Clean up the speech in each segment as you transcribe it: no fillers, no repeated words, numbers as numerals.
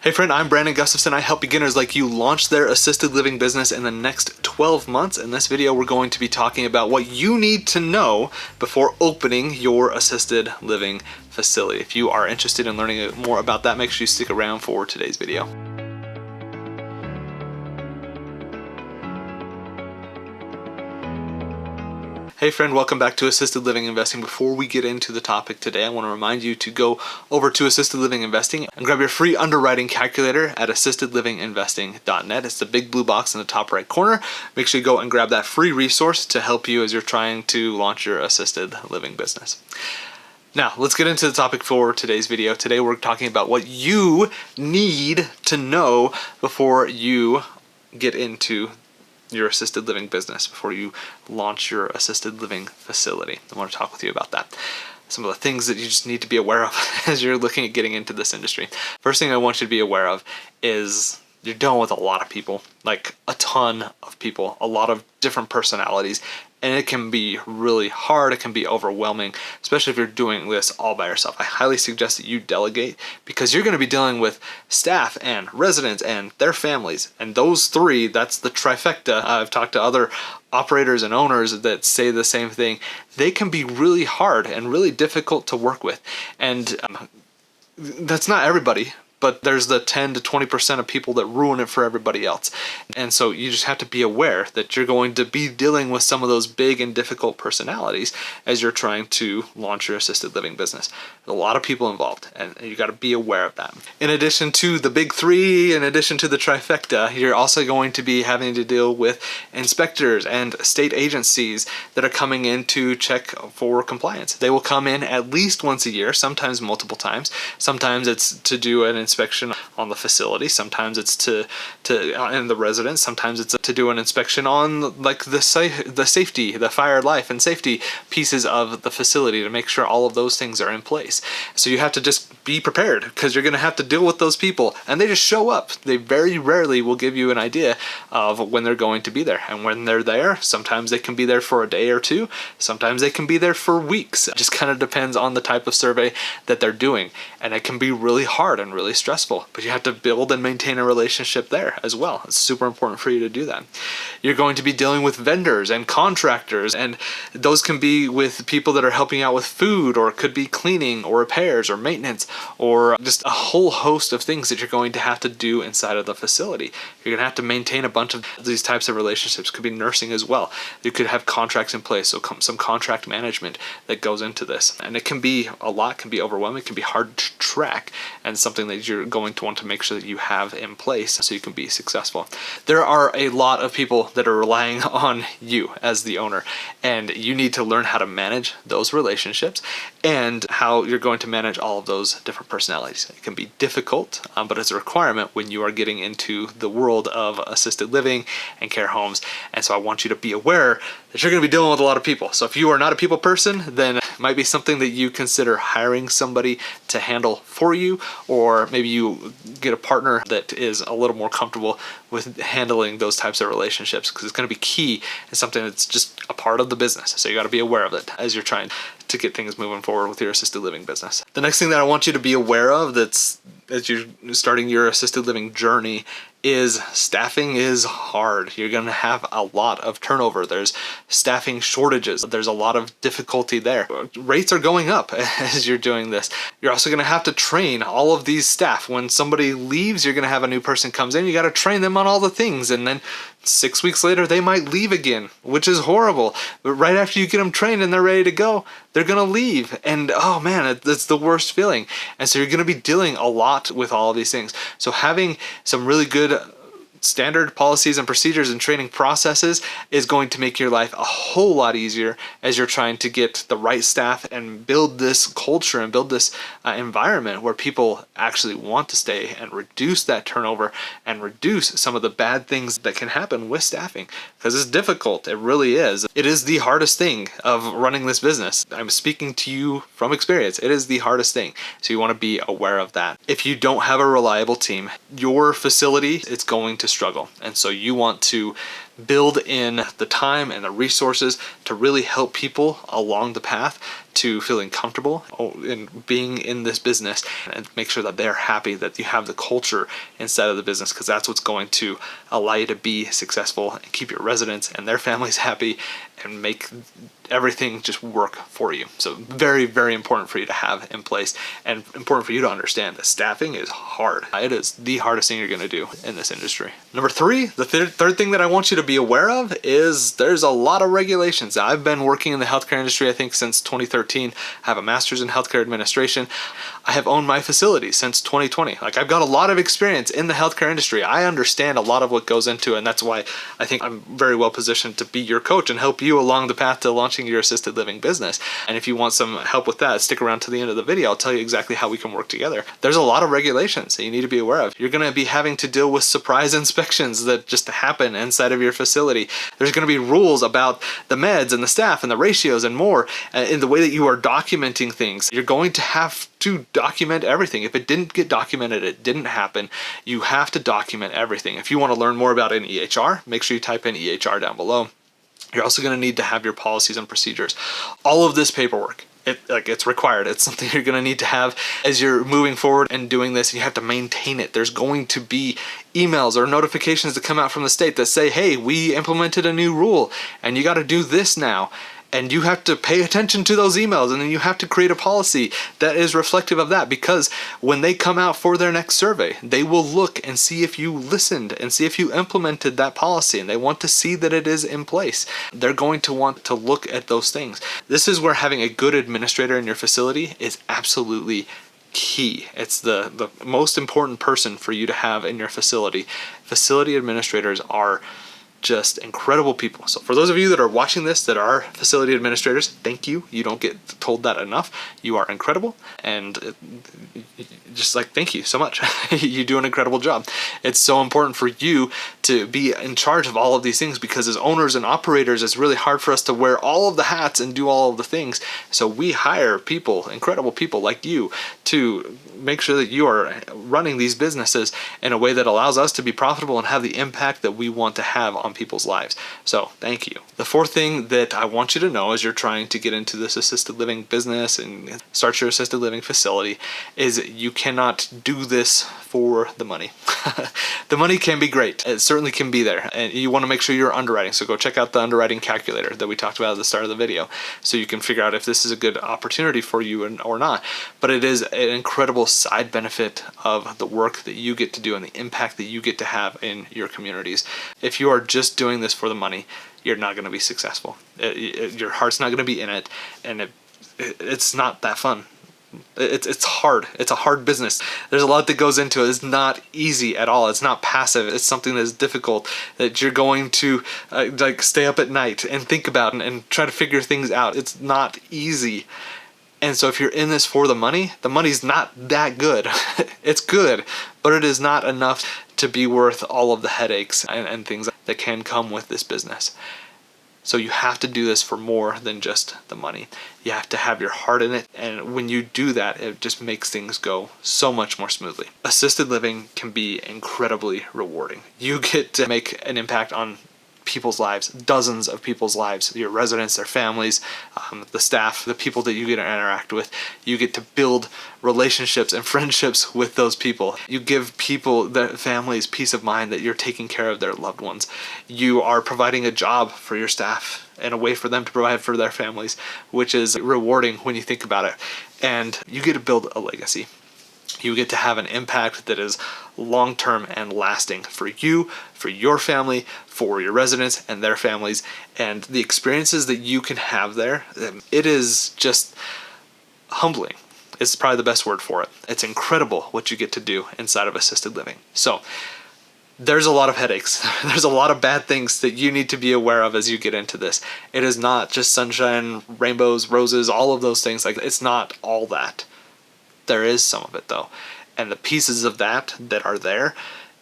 Hey friend, I'm Brandon Gustafson. I help beginners like you launch their assisted living business in the next 12 months. In this video, we're going to be talking about what you need to know before opening your assisted living facility. If you are interested in learning more about that, make sure you stick around for today's video. Hey friend, welcome back to Assisted Living Investing. Before we get into the topic today, I want to remind you to go over to Assisted Living Investing and grab your free underwriting calculator at assistedlivinginvesting.net. It's the big blue box in the top right corner. Make sure you go and grab that free resource to help you as you're trying to launch your assisted living business. Now, let's get into the topic for today's video. Today we're talking about what you need to know before you get into your assisted living business, before you launch your assisted living facility. I want to talk with you about that. Some of the things that you just need to be aware of as you're looking at getting into this industry. First thing I want you to be aware of is you're dealing with a lot of people, like a ton of people, a lot of different personalities, and it can be really hard. It can be overwhelming, especially if you're doing this all by yourself. I highly suggest that you delegate because you're going to be dealing with staff and residents and their families. And those three, that's the trifecta. I've talked to other operators and owners that say the same thing. They can be really hard and really difficult to work with. And that's not everybody, but there's the 10 to 20% of people that ruin it for everybody else. And so you just have to be aware that you're going to be dealing with some of those big and difficult personalities as you're trying to launch your assisted living business. There's a lot of people involved, and you got to be aware of that. In addition to the big three, in addition to the trifecta, you're also going to be having to deal with inspectors and state agencies that are coming in to check for compliance. They will come in at least once a year, sometimes multiple times. Sometimes it's to do an inspection on the facility. Sometimes it's to in the residence. Sometimes it's to do an inspection on like the safety, the fire, life, and safety pieces of the facility to make sure all of those things are in place. So you have to just be prepared because you're going to have to deal with those people, and they just show up. They very rarely will give you an idea of when they're going to be there, and when they're there, sometimes they can be there for a day or two. Sometimes they can be there for weeks. It just kind of depends on the type of survey that they're doing, and it can be really hard and really stressful, but you have to build and maintain a relationship there as well. It's super important for you to do that. You're going to be dealing with vendors and contractors, and those can be with people that are helping out with food, or it could be cleaning or repairs or maintenance, or just a whole host of things that you're going to have to do inside of the facility. You're going to have to maintain a bunch of these types of relationships. It could be nursing as well. You could have contracts in place, so some contract management that goes into this, and it can be a lot, can be overwhelming, can be hard to track, and something that you're going to want to make sure that you have in place so you can be successful. There are a lot of people that are relying on you as the owner, and you need to learn how to manage those relationships and how you're going to manage all of those different personalities. It can be difficult, but it's a requirement when you are getting into the world of assisted living and care homes. And so I want you to be aware that you're going to be dealing with a lot of people. So if you are not a people person, then it might be something that you consider hiring somebody to handle for you, or maybe you get a partner that is a little more comfortable with handling those types of relationships, because it's going to be key and something that's just a part of the business. So you got to be aware of it as you're trying to get things moving forward with your assisted living business. The next thing that I want you to be aware of that's as you're starting your assisted living journey is staffing is hard. You're going to have a lot of turnover. There's staffing shortages. There's a lot of difficulty there. Rates are going up as you're doing this. You're also going to have to train all of these staff. When somebody leaves, you're going to have a new person comes in. You got to train them on all the things, and then 6 weeks later, they might leave again, which is horrible. But right after you get them trained and they're ready to go, they're going to leave. And oh man, it's the worst feeling. And so you're going to be dealing a lot with all of these things. So having some really good standard policies and procedures and training processes is going to make your life a whole lot easier as you're trying to get the right staff and build this culture and build this environment where people actually want to stay, and reduce that turnover and reduce some of the bad things that can happen with staffing, because it's difficult. It really is. It is the hardest thing of running this business. I'm speaking to you from experience. It is the hardest thing. So you want to be aware of that. If you don't have a reliable team, your facility, it's going to struggle. And so you want to build in the time and the resources to really help people along the path to feeling comfortable in being in this business, and make sure that they're happy, that you have the culture inside of the business, because that's what's going to allow you to be successful and keep your residents and their families happy and make everything just work for you. So very, very important for you to have in place, and important for you to understand that staffing is hard. It is the hardest thing you're going to do in this industry. Number three, the third thing that I want you to be aware of is there's a lot of regulations. Now, I've been working in the healthcare industry, I think, since 2013. I have a master's in healthcare administration. I have owned my facility since 2020. Like, I've got a lot of experience in the healthcare industry. I understand a lot of what goes into it, and that's why I think I'm very well positioned to be your coach and help you along the path to launching your assisted living business. And if you want some help with that, stick around to the end of the video. I'll tell you exactly how we can work together. There's a lot of regulations that you need to be aware of. You're going to be having to deal with surprise inspections that just happen inside of your facility. There's going to be rules about the meds and the staff and the ratios and more in the way that you are documenting things. You're going to have to document everything. If it didn't get documented, it didn't happen. You have to document everything. If you want to learn more about an EHR, make sure you type in EHR down below. You're also going to need to have your policies and procedures. All of this paperwork, it's required. It's something you're going to need to have as you're moving forward and doing this. And you have to maintain it. There's going to be emails or notifications that come out from the state that say, hey, we implemented a new rule and you got to do this now. And you have to pay attention to those emails, and then you have to create a policy that is reflective of that, because when they come out for their next survey, they will look and see if you listened and see if you implemented that policy, and they want to see that it is in place. They're going to want to look at those things. This is where having a good administrator in your facility is absolutely key. It's the most important person for you to have in your facility. Facility administrators are just incredible people. So for those of you that are watching this that are facility administrators, thank you. You don't get told that enough. You are incredible, and just like, thank you so much. You do an incredible job. It's so important for you to be in charge of all of these things, because as owners and operators, it's really hard for us to wear all of the hats and do all of the things. So we hire people, incredible people like you, to make sure that you are running these businesses in a way that allows us to be profitable and have the impact that we want to have on people's lives. So thank you. The fourth thing that I want you to know as you're trying to get into this assisted living business and start your assisted living facility is you cannot do this for the money. The money can be great. It certainly can be there. And you want to make sure you're underwriting. So go check out the underwriting calculator that we talked about at the start of the video, so you can figure out if this is a good opportunity for you or not. But it is an incredible side benefit of the work that you get to do and the impact that you get to have in your communities. If you are just doing this for the money, you're not going to be successful. Your heart's not going to be in it, and it's not that fun. It's hard. It's a hard business. There's a lot that goes into it. It's not easy at all. It's not passive. It's something that's difficult, that you're going to stay up at night and think about and try to figure things out. It's not easy. And so if you're in this for the money's not that good. It's good, but it is not enough to be worth all of the headaches and things that can come with this business. So you have to do this for more than just the money. You have to have your heart in it, and when you do that, it just makes things go so much more smoothly. Assisted living can be incredibly rewarding. You get to make an impact on people's lives, dozens of people's lives, your residents, their families, the staff, the people that you get to interact with. You get to build relationships and friendships with those people. You give people, their families, peace of mind that you're taking care of their loved ones. You are providing a job for your staff and a way for them to provide for their families, which is rewarding when you think about it. And you get to build a legacy. You get to have an impact that is long-term and lasting for you, for your family, for your residents and their families, and the experiences that you can have there. It is just humbling. It's probably the best word for it. It's incredible what you get to do inside of assisted living. So there's a lot of headaches. There's a lot of bad things that you need to be aware of as you get into this. It is not just sunshine, rainbows, roses, all of those things. It's not all that. There is some of it though, and the pieces of that are there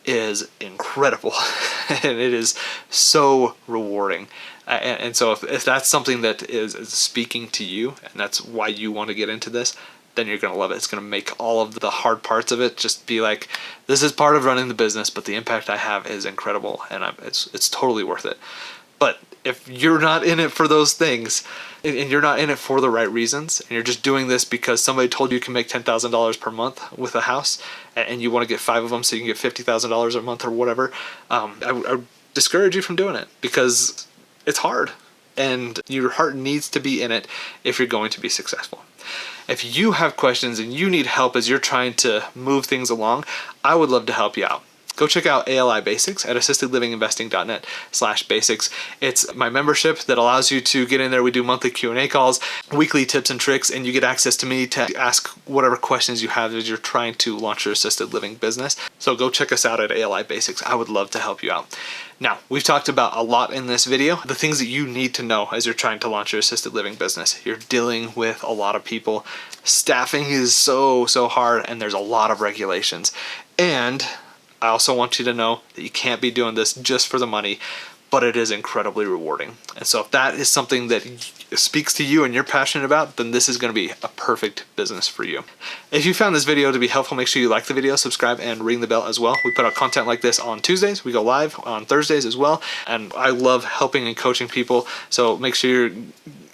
is incredible, and it is so rewarding. And so if that's something that is speaking to you, and that's why you want to get into this, then you're going to love it. It's going to make all of the hard parts of it just be like, this is part of running the business, but the impact I have is incredible, and it's totally worth it. But if you're not in it for those things, and you're not in it for the right reasons, and you're just doing this because somebody told you can make $10,000 per month with a house, and you want to get 5 of them so you can get $50,000 a month or whatever, I would discourage you from doing it, because it's hard, and your heart needs to be in it if you're going to be successful. If you have questions and you need help as you're trying to move things along, I would love to help you out. Go check out ALI Basics at assistedlivinginvesting.net/basics. It's my membership that allows you to get in there. We do monthly Q&A calls, weekly tips and tricks, and you get access to me to ask whatever questions you have as you're trying to launch your assisted living business. So go check us out at ALI Basics. I would love to help you out. Now, we've talked about a lot in this video, the things that you need to know as you're trying to launch your assisted living business. You're dealing with a lot of people. Staffing is so hard, and there's a lot of regulations. And I also want you to know that you can't be doing this just for the money, but it is incredibly rewarding. And so if that is something that speaks to you and you're passionate about, then this is going to be a perfect business for you. If you found this video to be helpful, make sure you like the video, subscribe, and ring the bell as well. We put out content like this on Tuesdays. We go live on Thursdays as well. And I love helping and coaching people. So make sure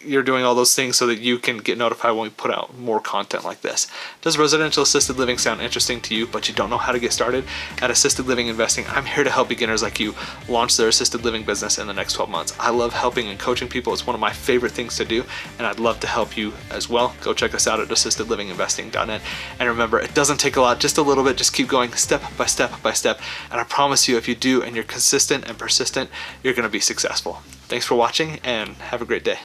you're doing all those things so that you can get notified when we put out more content like this. Does residential assisted living sound interesting to you, but you don't know how to get started? At Assisted Living Investing, I'm here to help beginners like you launch their assisted living business in the next 12 months. I love helping and coaching people. It's one of my favorite things to do, and I'd love to help you as well. Go check us out at assistedlivinginvesting.net. And remember, it doesn't take a lot, just a little bit. Just keep going step by step by step. And I promise you, if you do and you're consistent and persistent, you're going to be successful. Thanks for watching, and have a great day.